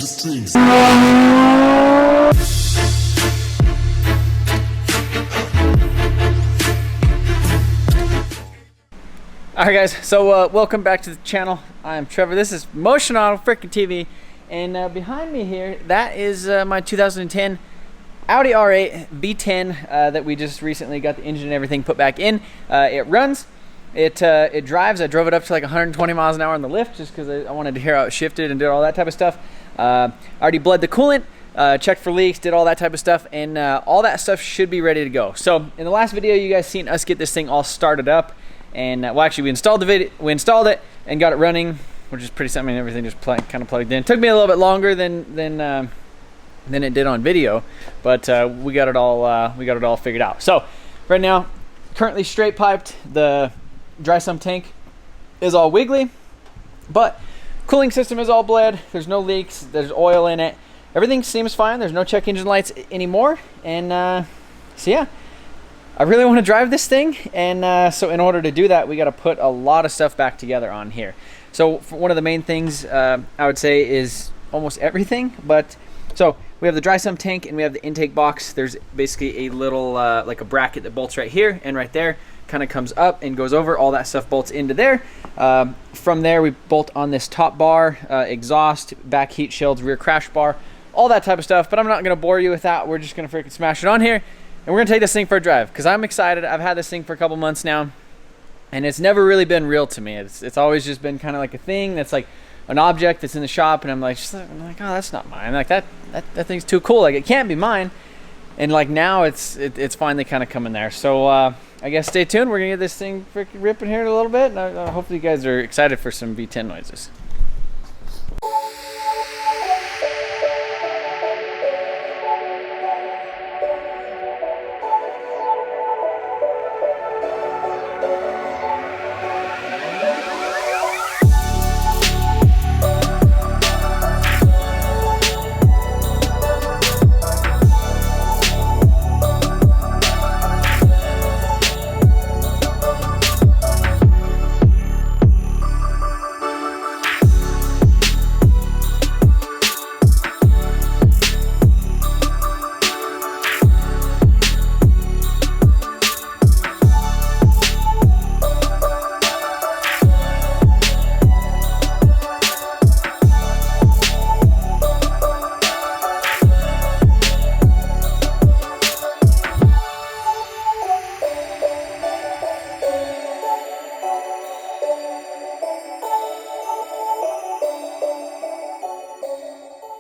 strings. Alright guys, so welcome back to the channel. I'm Trevor. This is MotionAutoTv, and behind me here, that is my 2010 Audi R8 V10 that we just recently got the engine and everything put back in. It runs, it drives. I drove it up to like 120 miles an hour on the lift just because I wanted to hear how it shifted and did all that type of stuff. I already bled the coolant, checked for leaks, did all that type of stuff, and all that stuff should be ready to go. So in the last video, you guys seen us get this thing all started up. And well, actually, we installed it and got it running, which is pretty simple. I mean, everything just kind of plugged in. It took me a little bit longer than it did on video, but we got it all figured out. So right now, currently straight piped. The dry sump tank is all wiggly, but cooling system is all bled. There's no leaks. There's oil in it. Everything seems fine. There's no check engine lights anymore. And so yeah. I really want to drive this thing, and so in order to do that, we got to put a lot of stuff back together on here. So one of the main things I would say is almost everything, but so we have the dry sump tank and we have the intake box. There's basically a little like a bracket that bolts right here and right there, kind of comes up and goes over. All that stuff bolts into there. From there, we bolt on this top bar, exhaust, back heat shields, rear crash bar, all that type of stuff, but I'm not going to bore you with that. We're just going to freaking smash it on here. And we're gonna take this thing for a drive because I'm excited. I've had this thing for a couple months now, and it's never really been real to me. It's always just been kind of like a thing that's like an object that's in the shop, and I'm like, oh, that's not mine. Like that thing's too cool. Like it can't be mine. And like now it's finally kind of coming there. So I guess stay tuned. We're gonna get this thing freaking ripping here in a little bit. And hopefully you guys are excited for some V10 noises.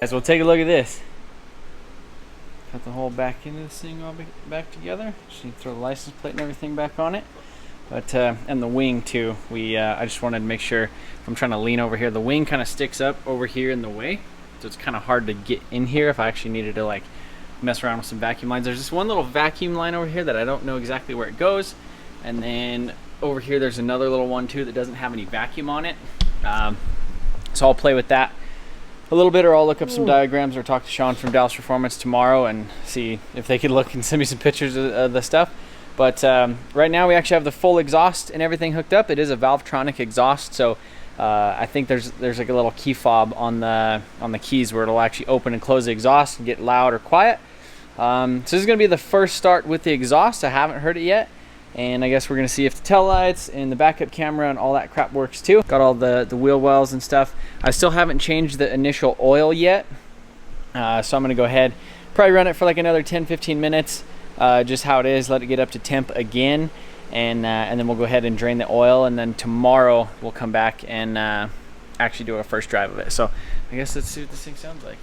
Guys, we'll take a look at this. Got the whole back end of this thing all back together. Just need to throw the license plate and everything back on it. But and the wing too. I just wanted to make sure, if I'm trying to lean over here, the wing kind of sticks up over here in the way, so it's kind of hard to get in here if I actually needed to like mess around with some vacuum lines. There's just one little vacuum line over here that I don't know exactly where it goes, and then over here there's another little one too that doesn't have any vacuum on it. So I'll play with that a little bit, or I'll look up some diagrams or talk to Sean from Dallas Performance tomorrow and see if they could look and send me some pictures of the stuff. But right now we actually have the full exhaust and everything hooked up. It is a Valvetronic exhaust, so I think there's like a little key fob on the keys where it'll actually open and close the exhaust and get loud or quiet. So this is going to be the first start with the exhaust. I haven't heard it yet. And I guess we're gonna see if the tail lights and the backup camera and all that crap works too. Got all the wheel wells and stuff. I still haven't changed the initial oil yet. So I'm gonna go ahead, probably run it for like another 10-15 minutes, just how it is, let it get up to temp again. And then we'll go ahead and drain the oil, and then tomorrow we'll come back and actually do our first drive of it. So I guess let's see what this thing sounds like.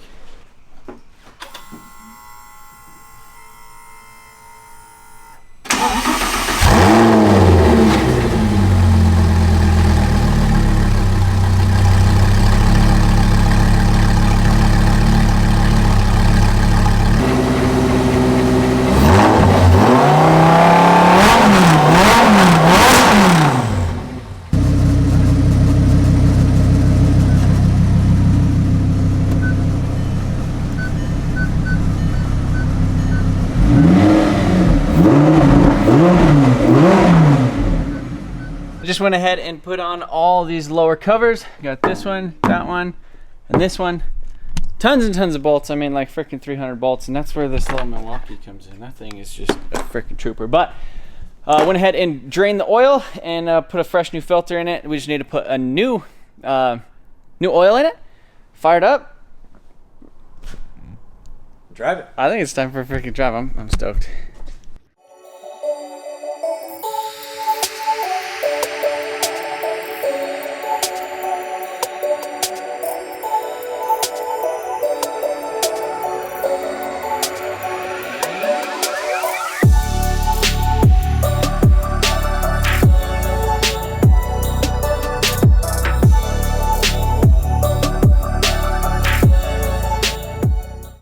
I just went ahead and put on all these lower covers. Got this one, that one, and this one. tons and tons of bolts. I mean, like freaking 300 bolts, and that's where this little Milwaukee comes in. That thing is just a freaking trooper. But went ahead and drained the oil and put a fresh new filter in it. We just need to put a new oil in it. Fired up. Drive it. I think it's time for a freaking drive. I'm stoked.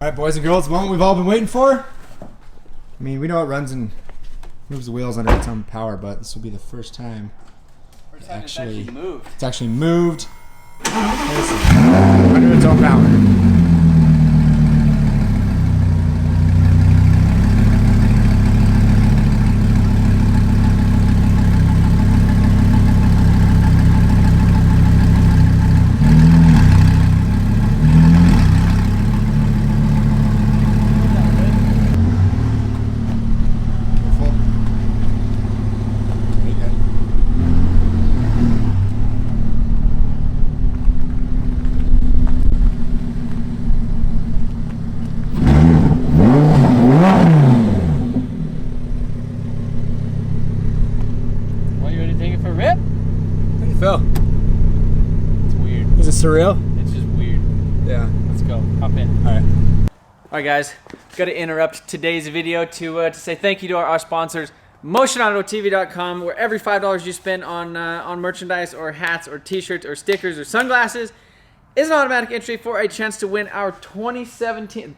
Alright, boys and girls, the moment we've all been waiting for. I mean, we know it runs and moves the wheels under its own power, but this will be the first time it's actually moved. It's actually moved under its own power. Surreal? It's just weird. Yeah. Let's go. Hop in. Alright. Alright guys, got to interrupt today's video to say thank you to our sponsors, MotionAutoTv.com, where every $5 you spend on merchandise or hats or t-shirts or stickers or sunglasses is an automatic entry for a chance to win our 2017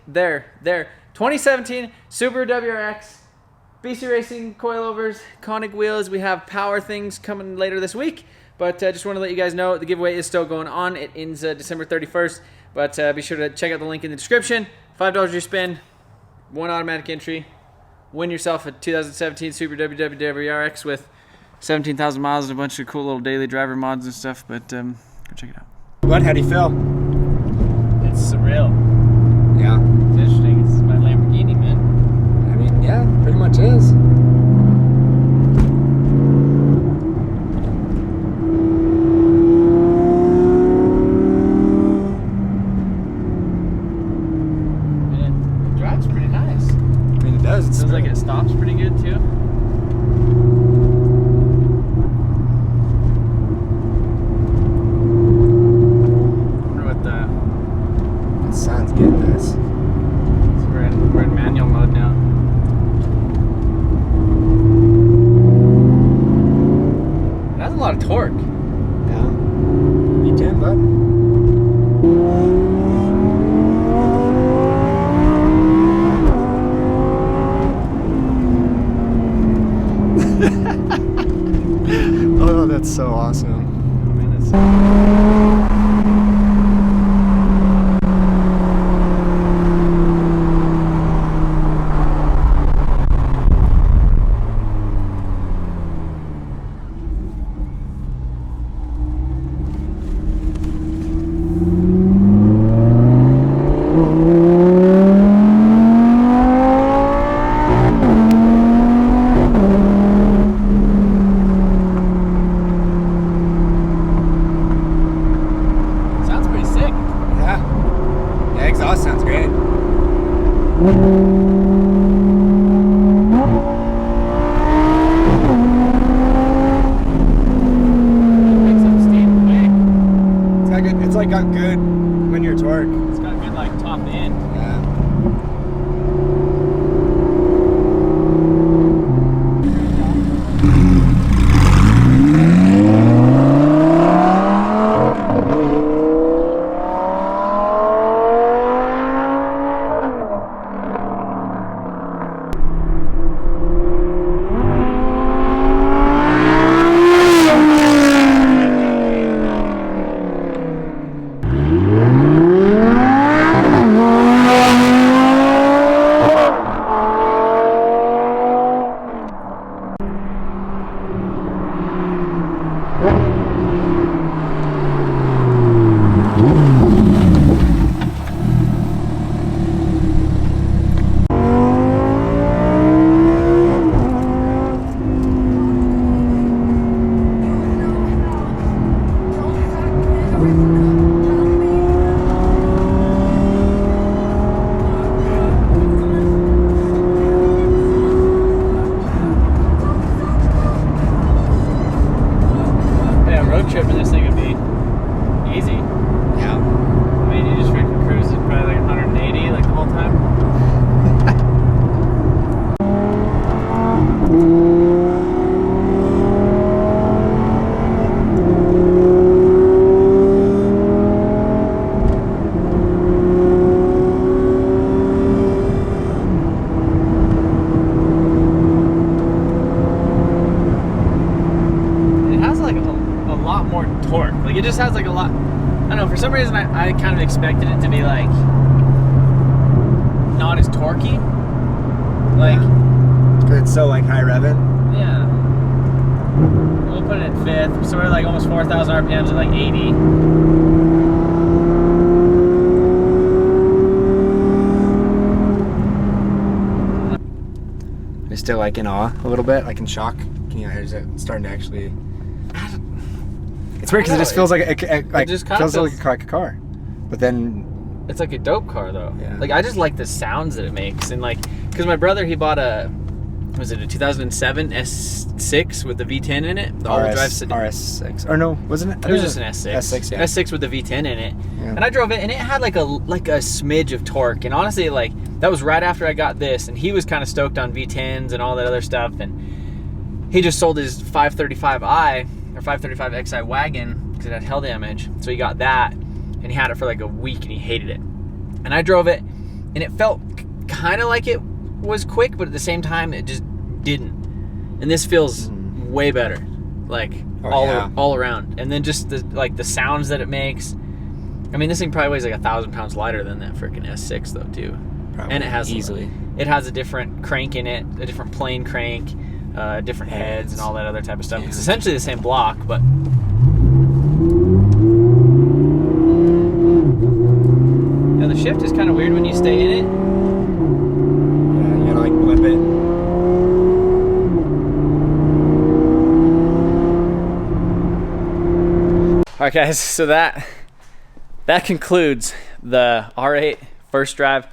Super WRX BC Racing coilovers, conic wheels. We have power things coming later this week. But just want to let you guys know the giveaway is still going on. It ends December 31st. But be sure to check out the link in the description. $5 you spend, one automatic entry. Win yourself a 2017 Super WRX with 17,000 miles and a bunch of cool little daily driver mods and stuff. But go check it out. What? How do you feel? It's surreal. Yeah. It's interesting. It's my Lamborghini, man. I mean, yeah, pretty much is. It feels like it stops pretty good too. I wonder what the sound's getting this. So we're in manual mode now. That's a lot of torque. Yeah. V10, bud. Oh, that's so awesome. Exhaust sounds great. It's like got good linear torque. It's got good like top end. Yeah. some reason I kind of expected it to be like not as torquey. Like, because it's so like high revving. Yeah. We'll put it in fifth. So we're like almost 4,000 RPMs at like 80. I'm still like in awe a little bit, like in shock. You know, is it starting to actually? It's weird because it just feels like it just feels like a car, but then it's like a dope car though. Yeah. Like I just like the sounds that it makes, and like because my brother, he bought a, was it a 2007 S6 with the V10 in it, the all-wheel drive RS6, or no, wasn't it? It was just an S6. S6, yeah. S6 with the V10 in it, yeah. And I drove it, and it had like a smidge of torque, and honestly, like that was right after I got this, and he was kind of stoked on V10s and all that other stuff, and he just sold his 535i or 535xi wagon because it had hail damage, so he got that, and he had it for like a week, and he hated it, and I drove it, and it felt kind of like it was quick, but at the same time it just didn't. And this feels way better, like all around. And then just the sounds that it makes. I mean, this thing probably weighs like 1,000 pounds lighter than that freaking S6 though too. Probably, and it has easily. It has a different crank in it, a different plane crank, different heads, and all that other type of stuff. Yeah. It's essentially the same block, but. Yeah, the shift is kind of weird when you stay in it. Yeah, you gotta like blip it. All right, guys, so that concludes the R8 first drive.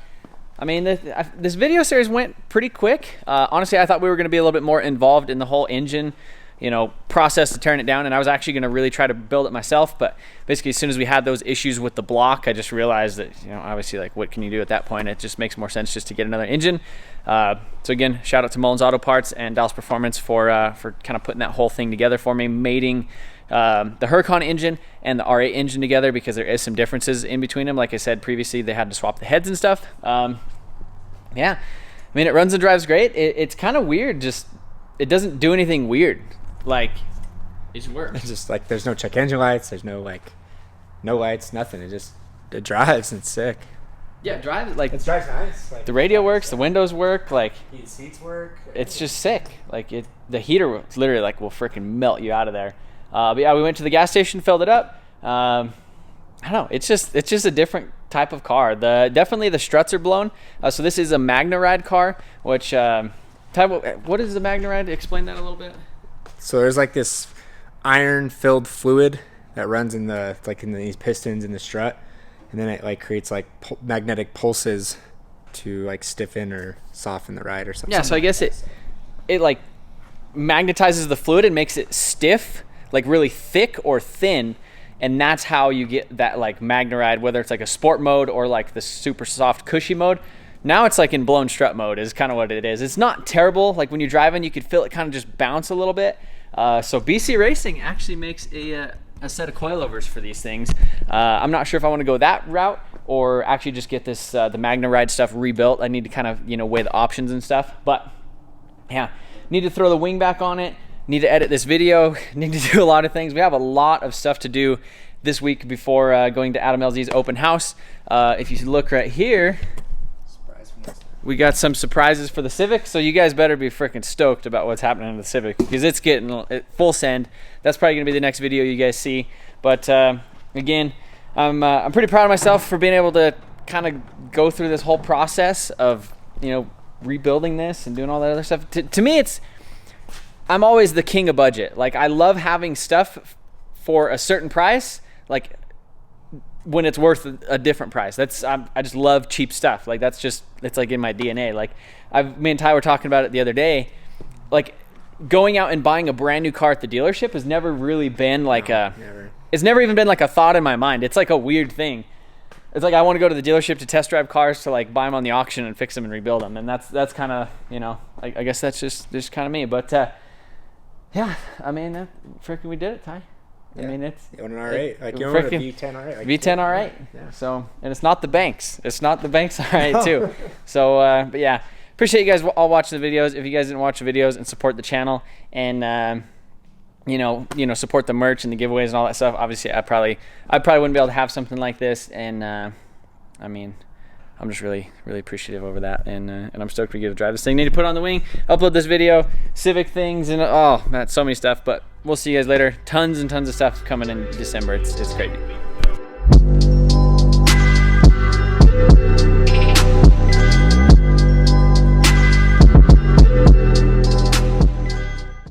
I mean, this video series went pretty quick. Honestly, I thought we were going to be a little bit more involved in the whole engine, you know, process to turn it down, and I was actually going to really try to build it myself, but basically as soon as we had those issues with the block, I just realized that, you know, obviously, like, what can you do at that point? It just makes more sense just to get another engine. So again, shout out to Mullins Auto Parts and Dallas Performance for kind of putting that whole thing together for me, mating the Huracan engine and the R8 engine together, because there is some differences in between them. Like I said previously, they had to swap the heads and stuff. Yeah, I mean, it runs and drives great. It's kind of weird, just it doesn't do anything weird. Like, it just works. It's just like there's no check engine lights, there's no like no lights, nothing. It drives and it's sick. Yeah, it drives like it drives nice. Like, the radio works, the windows work, like heated seats work. It's just sick. Like the heater literally like will freaking melt you out of there. But yeah, we went to the gas station, filled it up. I don't know. It's just a different type of car. Definitely the struts are blown. So this is a MagnaRide car, which what is the MagnaRide? Explain that a little bit. So there's like this iron-filled fluid that runs in these pistons in the strut, and then it like creates like magnetic pulses to like stiffen or soften the ride or something. Yeah. So I guess it like magnetizes the fluid and makes it stiff, like really thick or thin, and that's how you get that like MagnaRide, whether it's like a sport mode or like the super soft cushy mode. Now it's like in blown strut mode is kind of what it is. It's not terrible. Like when you're driving, you could feel it kind of just bounce a little bit. So BC Racing actually makes a set of coilovers for these things. I'm not sure if I want to go that route or actually just get this the MagnaRide stuff rebuilt. I need to kind of, you know, weigh the options and stuff. But yeah, need to throw the wing back on it. Need to edit this video. Need to do a lot of things. We have a lot of stuff to do this week before going to Adam LZ's open house. If you look right here, we got some surprises for the Civic, so you guys better be freaking stoked about what's happening in the Civic, because it's getting full send. That's probably going to be the next video you guys see. But again, I'm pretty proud of myself for being able to kind of go through this whole process of, you know, rebuilding this and doing all that other stuff. To me, I'm always the king of budget. Like, I love having stuff for a certain price, like when it's worth a different price. I just love cheap stuff. Like it's like in my DNA. Like me and Ty were talking about it the other day. Like going out and buying a brand new car at the dealership has never really been like never. It's never even been like a thought in my mind. It's like a weird thing. It's like I want to go to the dealership to test drive cars, to like buy them on the auction and fix them and rebuild them. And that's kind of, you know, I guess that's just kind of me. But yeah, I mean, freaking we did it, Ty. Yeah. I mean, it's you want an R8, like you want a V10 R8, like V10 R8. Yeah. So, and it's not the Banks. It's not the Banks R8 too. So, but yeah, appreciate you guys all watching the videos. If you guys didn't watch the videos, and support the channel, and support the merch and the giveaways and all that stuff. Obviously, I probably wouldn't be able to have something like this. And I mean, I'm just really appreciative over that, and I'm stoked we get to drive this thing. Need to put it on the wing, upload this video, Civic things, and oh man, so many stuff. But we'll see you guys later. Tons and tons of stuff coming in December. It's crazy.